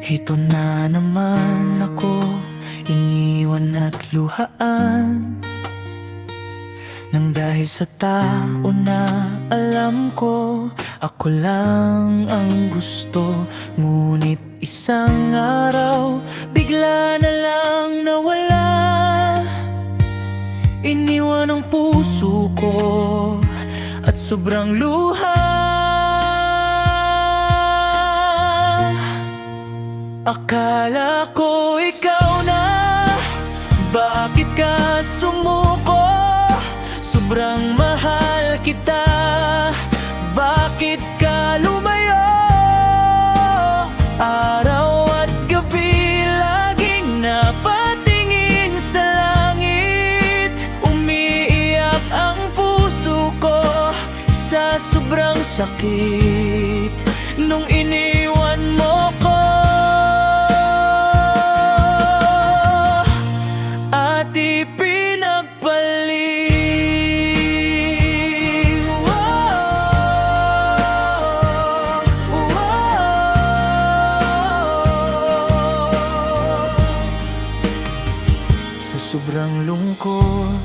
Ito na naman ako, iniwan at luhaan, nang dahil sa tao na alam ko ako lang ang gusto. Ngunit isang araw, bigla na lang nawala. Iniwan ang puso ko at sobrang luha. Akala ko ikaw na, bakit ka sumuko? Sobrang mahal kita, bakit ka lumayo? Araw at gabi laging napatingin sa langit. Umiiyak ang puso ko sa sobrang sakit nung iniwan mo ko. Sobrang lungkot,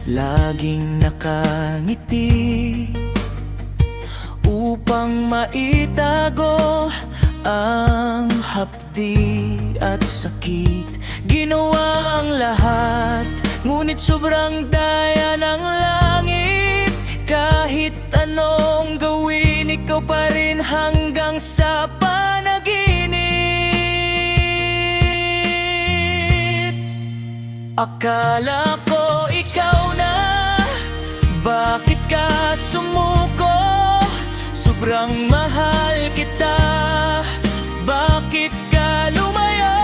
laging nakangiti upang maitago ang hapdi at sakit. Ginawa ang lahat, ngunit sobrang daya ng langit. Kahit anong gawin, ikaw pa rin hanggang sa panaginip. Akala ko ikaw na, bakit ka sumuko? Sobrang mahal kita, bakit ka lumayo?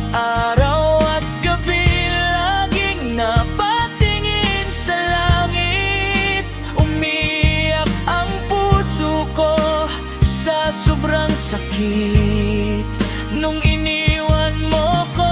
Araw at gabi laging napatingin sa langit. Umiyak ang puso ko sa sobrang sakit nung iniwan mo ko.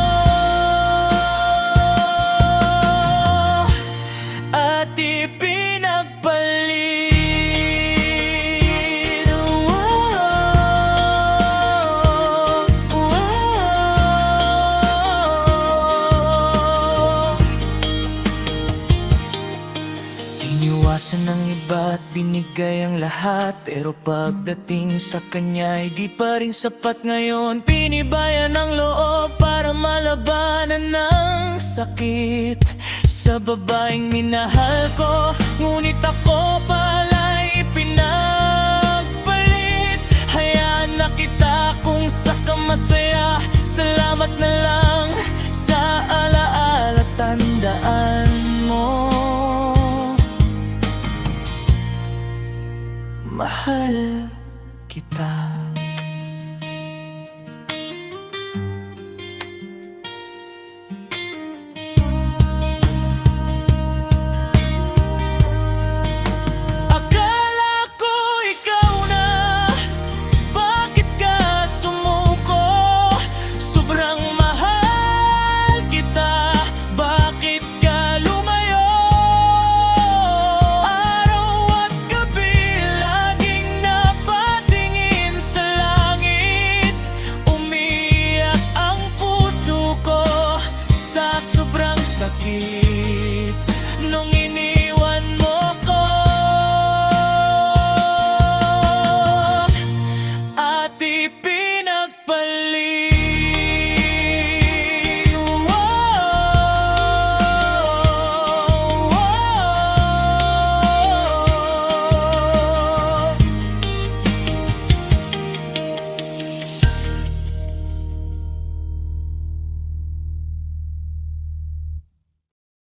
Iniwasan ng iba at binigay ang lahat, pero pagdating sa kanya ay di pa rin sapat. Ngayon pinibayan ang loob para malabanan ng sakit sa babaeng minahal ko. Ngunit ako pala'y pinagpalit. Hayaan na kita kung saka masaya. Salamat na lang sa alaala, tandaan mo, mahal kita. Akala ko ikaw na, bakit ka sumuko? Sobrang mahal kita, bakit ka lumayo? Araw at gabi laging napatingin sa langit. Umiiyak ang puso ko sa sobrang sakit.